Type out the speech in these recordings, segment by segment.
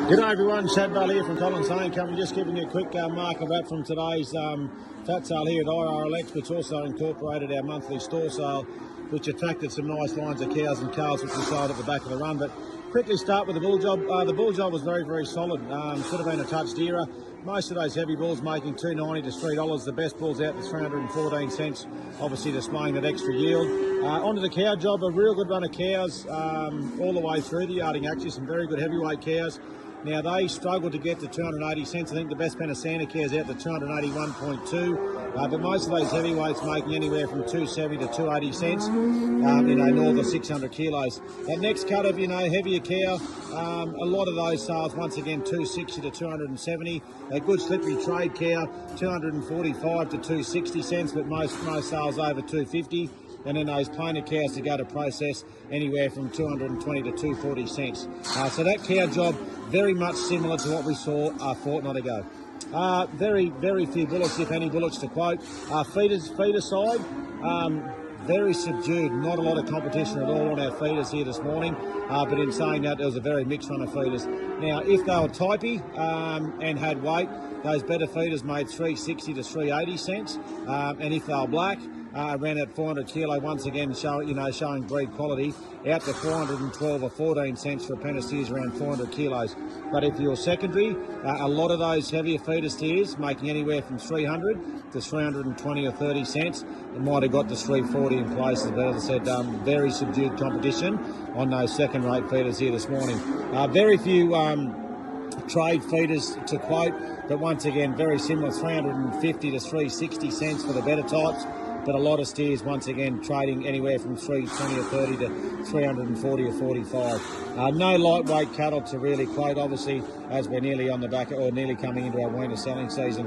G'day everyone, Shad Bale here from Collins Hayne Company. Just giving you a quick market wrap from today's fat sale here at IRLX, which also incorporated our monthly store sale, which attracted some nice lines of cows and calves which we sold at the back of the run. But quickly start with the bull job. The bull job was very, very solid. Should have been a touch dearer. Most of those heavy bulls making $2.90 to $3. The best bulls out to 314 cents, obviously displaying that extra yield. Onto the cow job, a real good run of cows all the way through the yarding, actually some very good heavyweight cows. Now they struggled to get to 280 cents. I think the best Penasanta cows out to 281.2. But most of those heavyweights making anywhere from 270 to 280 cents. North of 600 kilos. That next cut of heavier cow, a lot of those sales once again 260 to 270. A good slippery trade cow, 245 to 260 cents, but most sales over 250. And then those plainer cows to go to process anywhere from 220 to 240 cents. So that cow job very much similar to what we saw a fortnight ago. Very, very few bullets, if any bullets to quote. Feeder side, very subdued, not a lot of competition at all on our feeders here this morning. But in saying that, there was a very mixed run of feeders. Now, if they were typey and had weight, those better feeders made 360 to 380 cents. And if they were black, around at 400 kilo, once again showing breed quality, out to 412 or 14 cents for a pen of steers around 400 kilos. But if you're secondary, a lot of those heavier feeder steers making anywhere from 300 to 320 or 30 cents. It might have got to 340 in places, but as I said, very subdued competition on those second-rate feeders here this morning. Very few trade feeders to quote, but once again very similar, 350 to 360 cents for the better types. But a lot of steers once again trading anywhere from 320 or 30 to 340 or 45. No lightweight cattle to really quote, obviously, as we're nearly on the back or nearly coming into our winter selling season.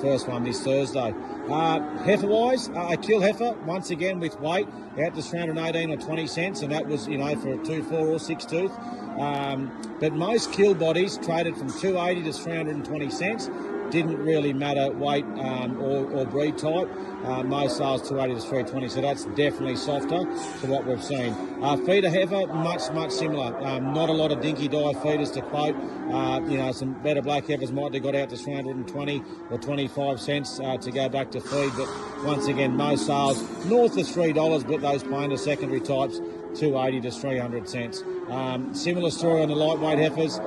First one this Thursday. Heifer wise, a kill heifer once again with weight out to 318 or 20 cents, and that was for a 2-4 or 6 tooth. But most kill bodies traded from 280 to 320 cents. Didn't really matter weight or breed type. Most sales 280 to 320, so that's definitely softer to what we've seen. Feeder heifer, much similar. Not a lot of dinky die feeders to quote. Some better black heifers might have got out to 320 or 25 cents to go back to feed, but once again, most sales north of $3, but those plainer secondary types, 280 to 300 cents. Similar story on the lightweight heifers.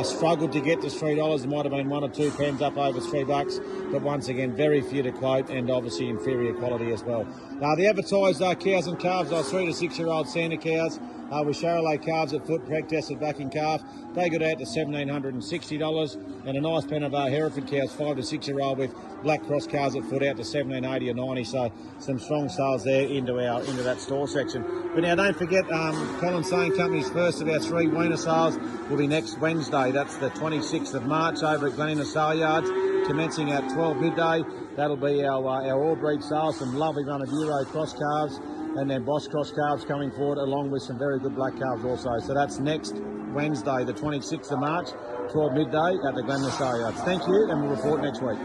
Struggled to get to $3. There might have been 1 or 2 pens up over $3, but once again, very few to quote, and obviously inferior quality as well. The advertised cows and calves are 3 to 6 year old Santa cows with Charolais calves at foot, preg tested backing calf. They got out to $1,760, and a nice pen of Hereford cows, 5 to 6 year old with black cross calves at foot, out to $1,780 or 90. So some strong sales there into that store section. But now don't forget, Collins Hayne Company's first of our 3 weaner sales will be next Wednesday. That's the 26th of March over at Glenina Sale Yards, commencing at 12 midday. That'll be our all breed sales, some lovely run of Euro cross calves, and then Bosch cross calves coming forward, along with some very good black calves also. So that's next Wednesday, the 26th of March, 12 midday at the Glenina Sale Yards. Thank you, and we'll report next week.